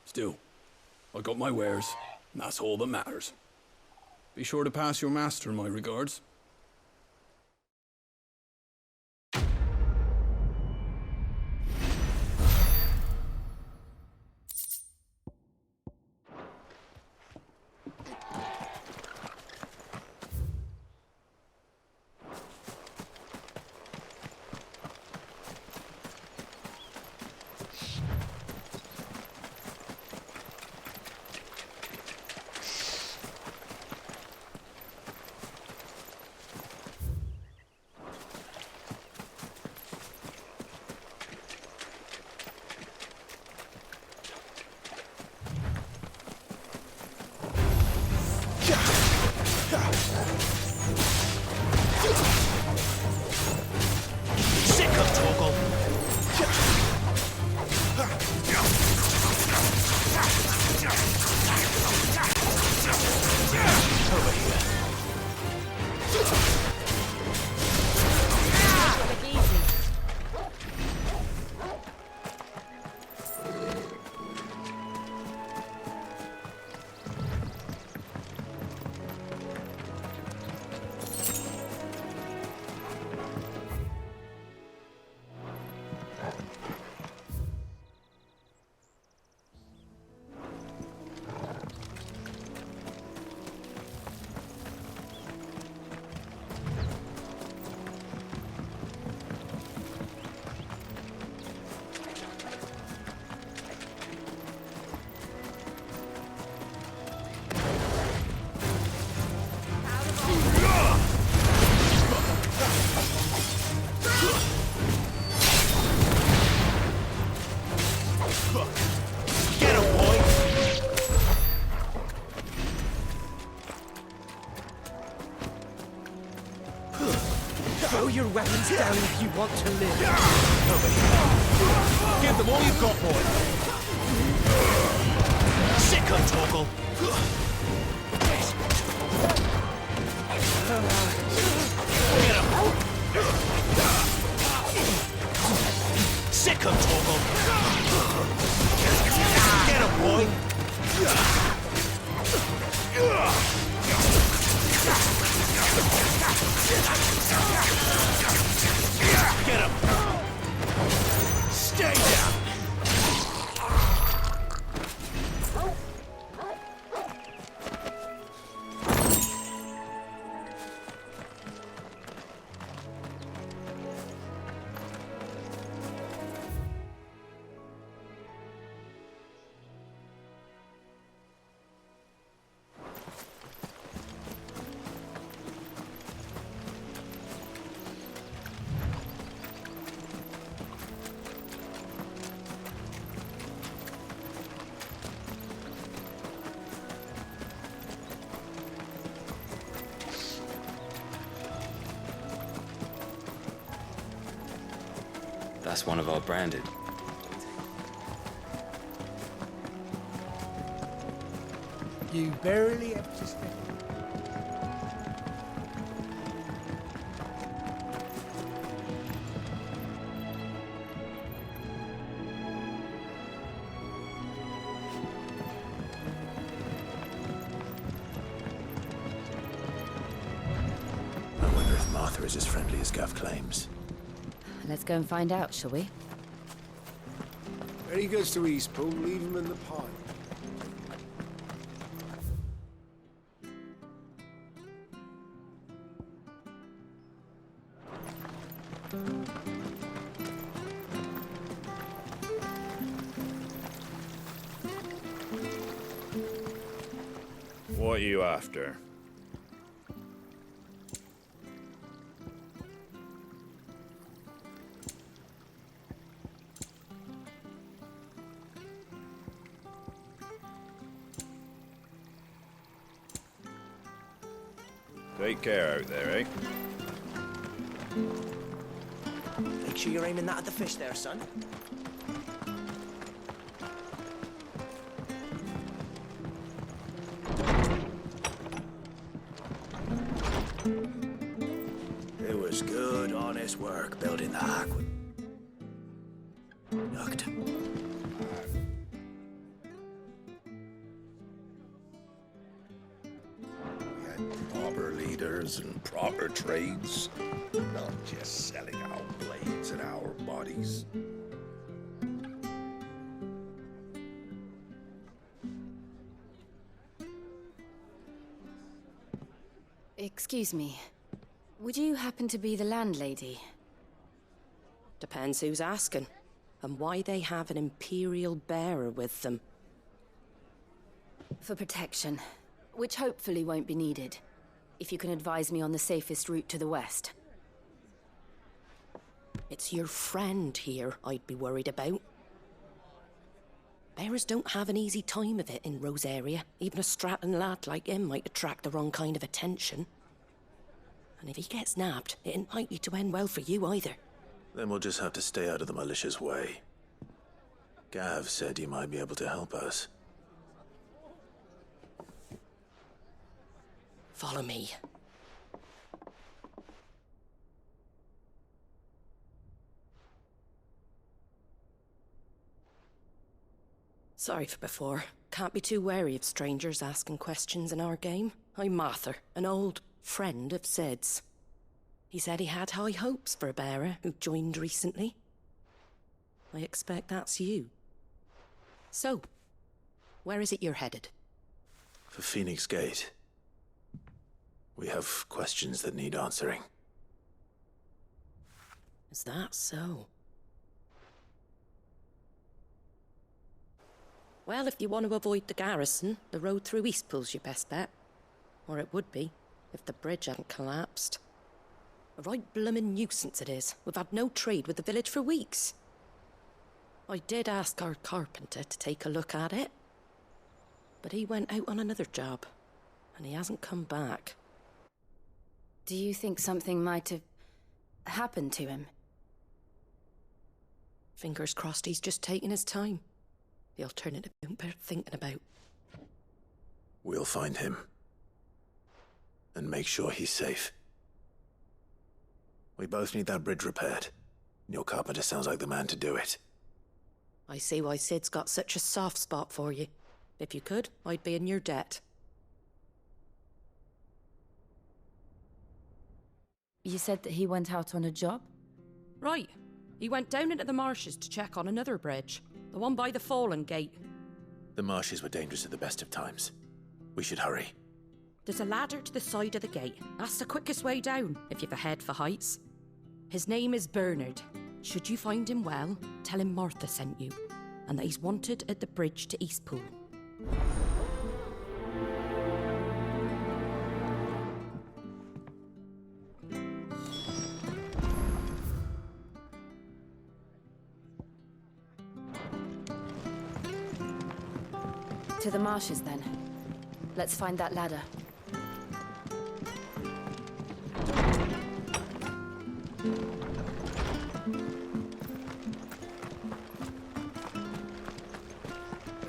Still, I got my wares, and that's all that matters. Be sure to pass your master my regards. Throw your weapons down if you want to live. Over here. Give them all you've got, boy. Sick of Torgal. Get him. Sick of Torgal. Get him, boy. Get him! Stay down! That's one of our branded. You barely have to step. I wonder if Martha is as friendly as Gav claims. Let's go and find out, shall we? When he goes to Eastpool, leave him in the pod. What are you after? Take care out there, eh? Make sure you're aiming that at the fish there, son. It was good, honest work building the aqueduct. Proper leaders and proper trades. Not just selling our blades and our bodies. Excuse me. Would you happen to be the landlady? Depends who's asking, and why they have an Imperial bearer with them. For protection, which hopefully won't be needed. If you can advise me on the safest route to the west. It's your friend here I'd be worried about. Bearers don't have an easy time of it in Rosaria. Even a Stratton lad like him might attract the wrong kind of attention. And if he gets nabbed, it ain't likely to end well for you either. Then we'll just have to stay out of the malicious way. Gav said you might be able to help us. Follow me. Sorry for before. Can't be too wary of strangers asking questions in our game. I'm Martha, an old friend of Sid's. He said he had high hopes for a bearer who joined recently. I expect that's you. So, where is it you're headed? For Phoenix Gate. We have questions that need answering. Is that so? Well, if you want to avoid the garrison, the road through Eastpool's your best bet. Or it would be, if the bridge hadn't collapsed. A right bloomin' nuisance it is. We've had no trade with the village for weeks. I did ask our carpenter to take a look at it. But he went out on another job, and he hasn't come back. Do you think something might have happened to him? Fingers crossed he's just taking his time. The alternative isn't worth thinking about. We'll find him. And make sure he's safe. We both need that bridge repaired. Your carpenter sounds like the man to do it. I see why Sid's got such a soft spot for you. If you could, I'd be in your debt. You said that he went out on a job? Right. He went down into the marshes to check on another bridge. The one by the Fallen Gate. The marshes were dangerous at the best of times. We should hurry. There's a ladder to the side of the gate. That's the quickest way down, if you've a head for heights. His name is Bernard. Should you find him well, tell him Martha sent you, and that he's wanted at the bridge to Eastpool. To the marshes, then. Let's find that ladder.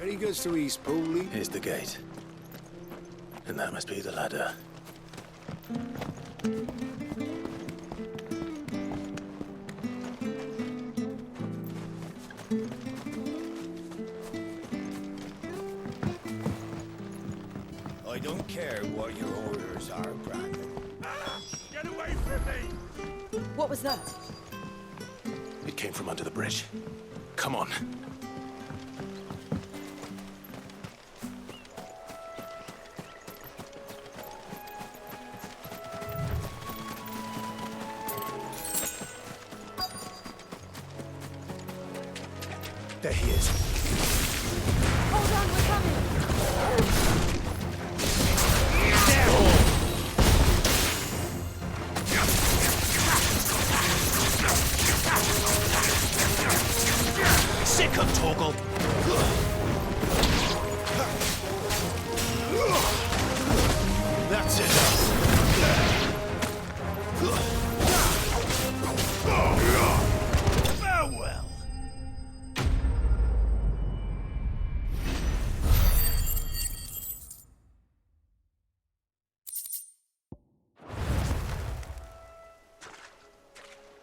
He goes to Eastpool. Here's the gate. And that must be the ladder. I don't care what your orders are, Brandon. Get away from me! What was that? It came from under the bridge. Come on. There he is. Hold on, we're coming! Sick of Torgal! That's it.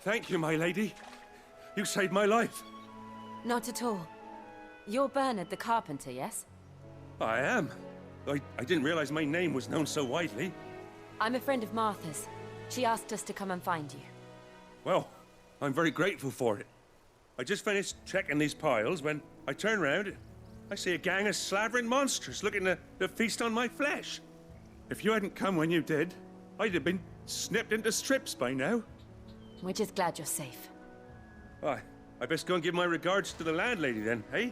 Thank you, my lady. You saved my life. Not at all. You're Bernard the carpenter, yes? I am. I didn't realize my name was known so widely. I'm a friend of Martha's. She asked us to come and find you. Well, I'm very grateful for it. I just finished checking these piles when I turn round. I see a gang of slavering monsters looking to feast on my flesh. If you hadn't come when you did, I'd have been snipped into strips by now. We're just glad you're safe. I best go and give my regards to the landlady then, eh?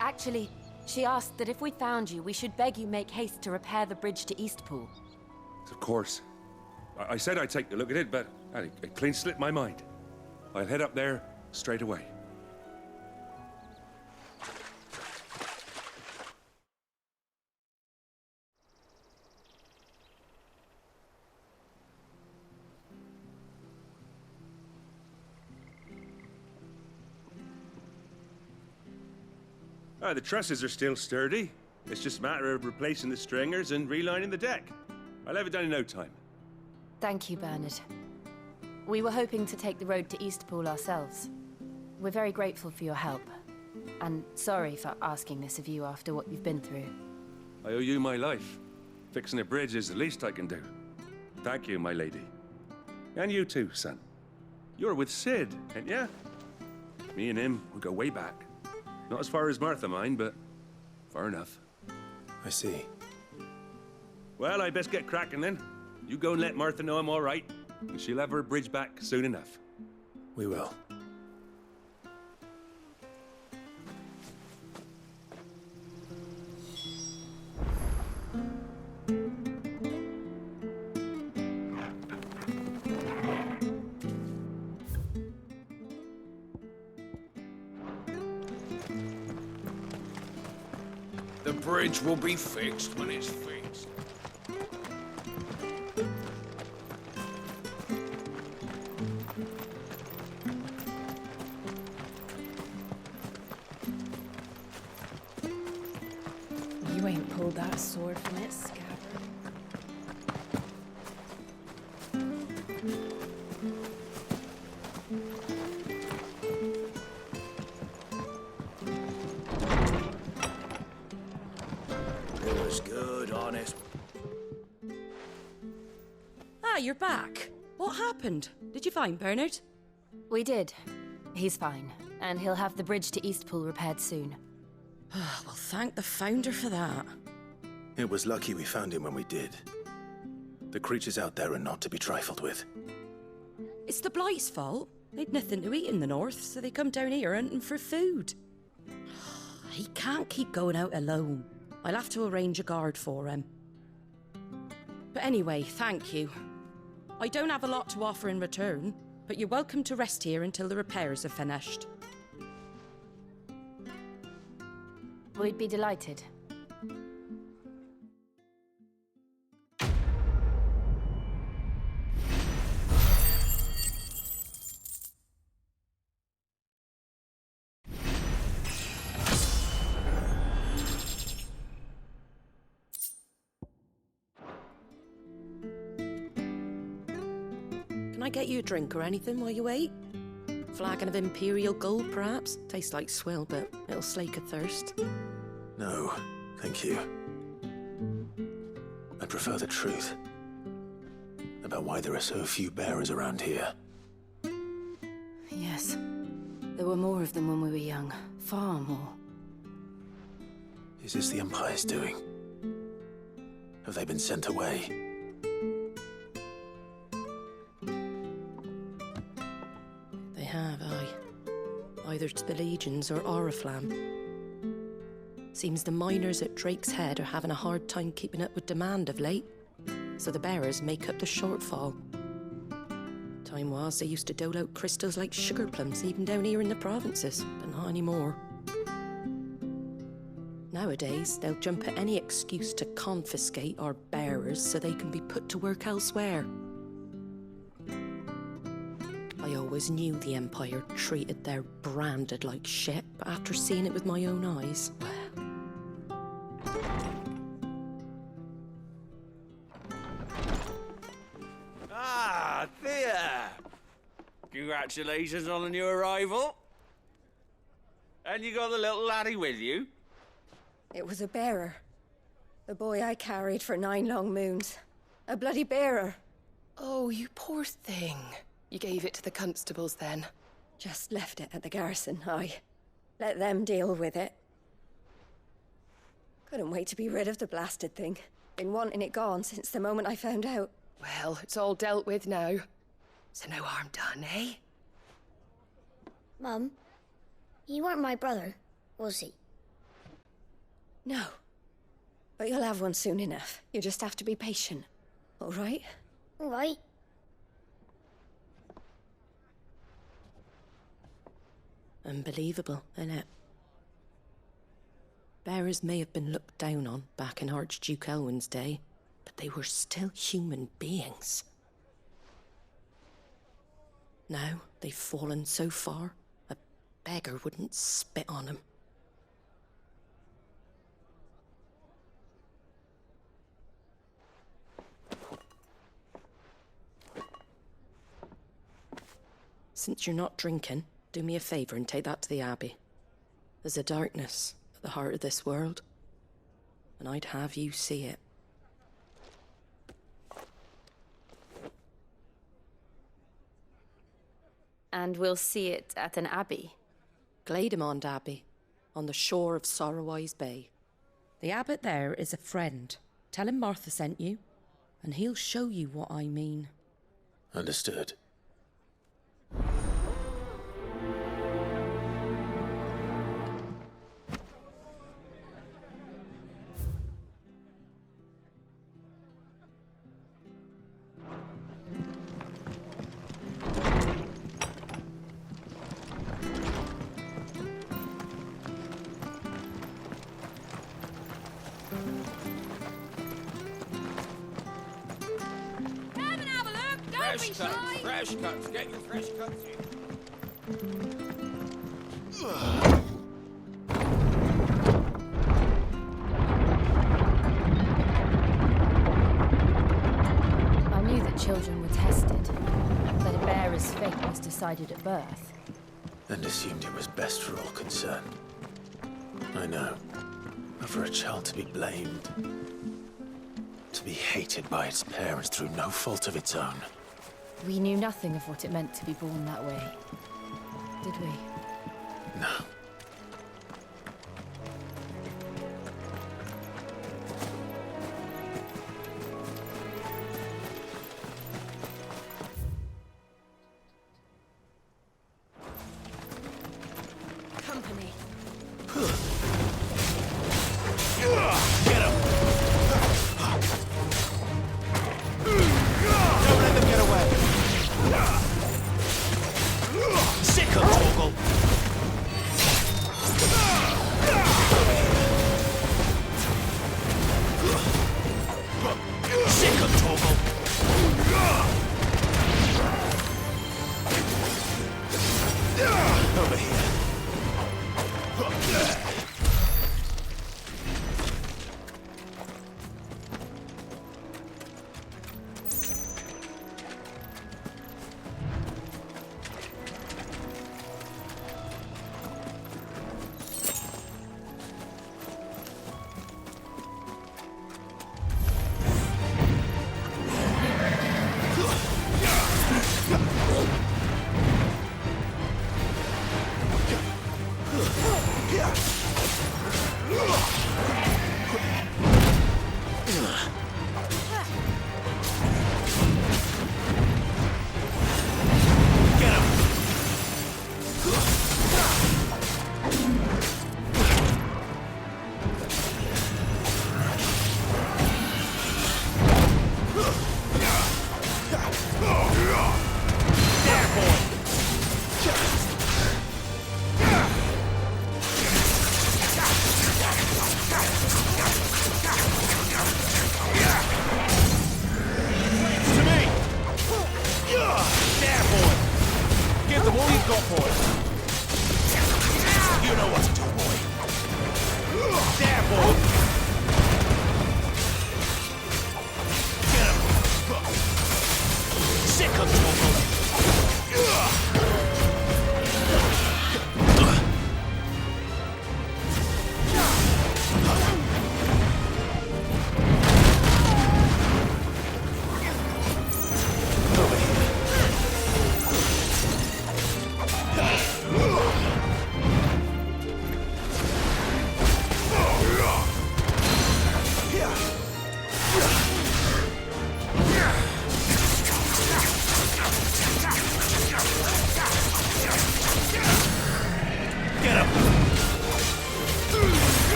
Actually, she asked that if we found you, we should beg you make haste to repair the bridge to Eastpool. Of course. I said I'd take a look at it, but it clean slipped my mind. I'll head up there straight away. The trusses are still sturdy. It's just a matter of replacing the stringers and relining the deck. I'll have it done in no time. Thank you, Bernard. We were hoping to take the road to Eastpool ourselves. We're very grateful for your help. And sorry for asking this of you after what you've been through. I owe you my life. Fixing a bridge is the least I can do. Thank you, my lady. And you too, son. You're with Sid, ain't ya? Me and him, we go way back. Not as far as Martha, mind, but far enough. I see. Well, I best get cracking then. You go and let Martha know I'm all right, and she'll have her bridge back soon enough. We will. The bridge will be fixed when it's fixed. You ain't pulled that sword from its scabbard. It was good, honest. Ah, you're back. What happened? Did you find Bernard? We did. He's fine, and he'll have the bridge to Eastpool repaired soon. Well, thank the Founder for that. It was lucky we found him when we did. The creatures out there are not to be trifled with. It's the Blight's fault. They'd nothing to eat in the north, so they come down here hunting for food. He can't keep going out alone. I'll have to arrange a guard for him. But anyway, thank you. I don't have a lot to offer in return, but you're welcome to rest here until the repairs are finished. We'd be delighted. Can I get you a drink or anything while you wait? Flagon of Imperial Gold, perhaps? Tastes like swill, but it'll slake a thirst. No, thank you. I prefer the truth about why there are so few bearers around here. Yes. There were more of them when we were young. Far more. Is this the Empire's doing? Have they been sent away? They have, aye. Either to the Legions or Oriflamme. Seems the miners at Drake's Head are having a hard time keeping up with demand of late, so the bearers make up the shortfall. Time was they used to dole out crystals like sugar plums even down here in the provinces, but not anymore. Nowadays, they'll jump at any excuse to confiscate our bearers so they can be put to work elsewhere. I always knew the Empire treated their branded like shit, but after seeing it with my own eyes, well... Ah, Thea! Congratulations on the new arrival. And you got the little laddie with you? It was a bearer. The boy I carried for 9 long moons. A bloody bearer. Oh, you poor thing. You gave it to the constables then? Just left it at the garrison, aye. Let them deal with it. Couldn't wait to be rid of the blasted thing. Been wanting it gone since the moment I found out. Well, it's all dealt with now. So no harm done, eh? Mum, he weren't my brother, was he? No. But you'll have one soon enough. You just have to be patient. All right? All right. Unbelievable, innit? Bearers may have been looked down on back in Archduke Elwin's day, but they were still human beings. Now they've fallen so far, a beggar wouldn't spit on them. Since you're not drinking, do me a favour and take that to the Abbey. There's a darkness at the heart of this world, and I'd have you see it. And we'll see it at an abbey? Glademond Abbey, on the shore of Sorrowwise Bay. The abbot there is a friend. Tell him Martha sent you, and he'll show you what I mean. Understood. Fresh cuts. Get your fresh cuts in. I knew that children were tested, that a bearer's fate was decided at birth. And assumed it was best for all concerned. I know. But for a child to be blamed, to be hated by its parents through no fault of its own. We knew nothing of what it meant to be born that way, did we? No. Company. Get him! Don't let them get away! Sick of Torgal! Sick of Torgal! Over here. Sick of trouble.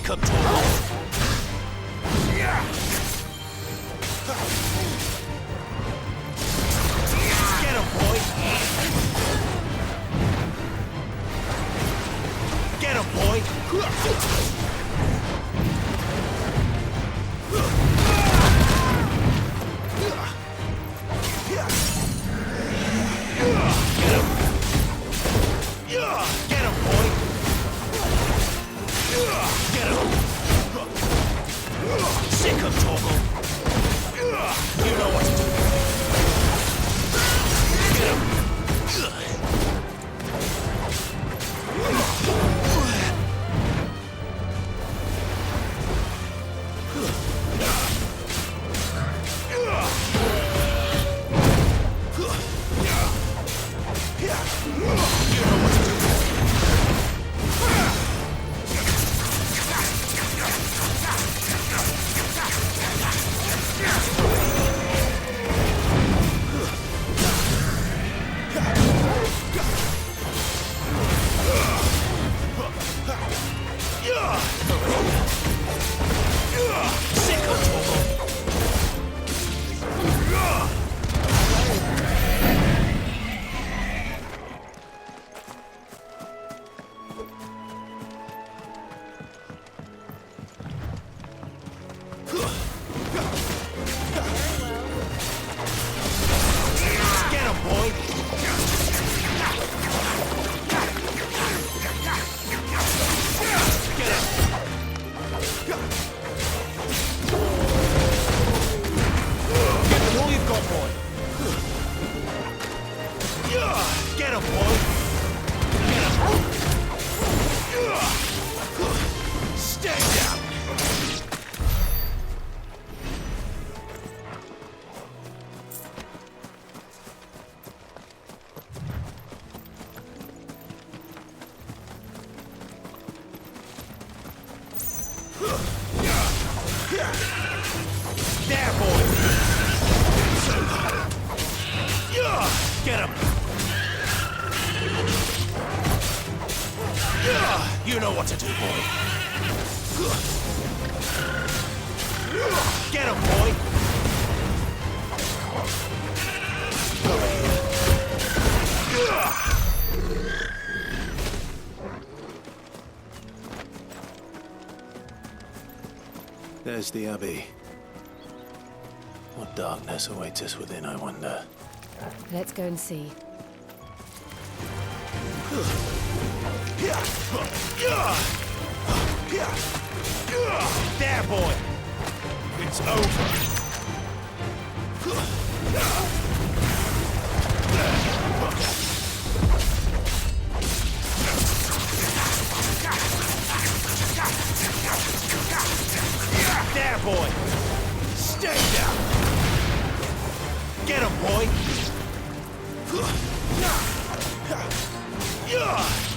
Sick 'em, Torgal. Get him, boy. Get him, boy. Get him, boy. Get him. Sick him, Torgal. You know what to do. Get him. Get him, boy! Get him! Stay down! There, boy! Get him! You know what to do, boy. Get him, boy. Over here. There's the Abbey. What darkness awaits us within, I wonder. Let's go and see. There, boy! It's over! There, boy! Stay down! Get him, boy!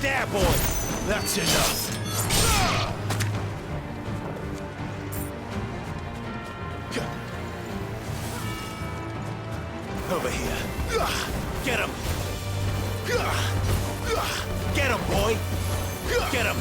There, boy! That's enough! Over here. Get him! Get him, boy! Get him!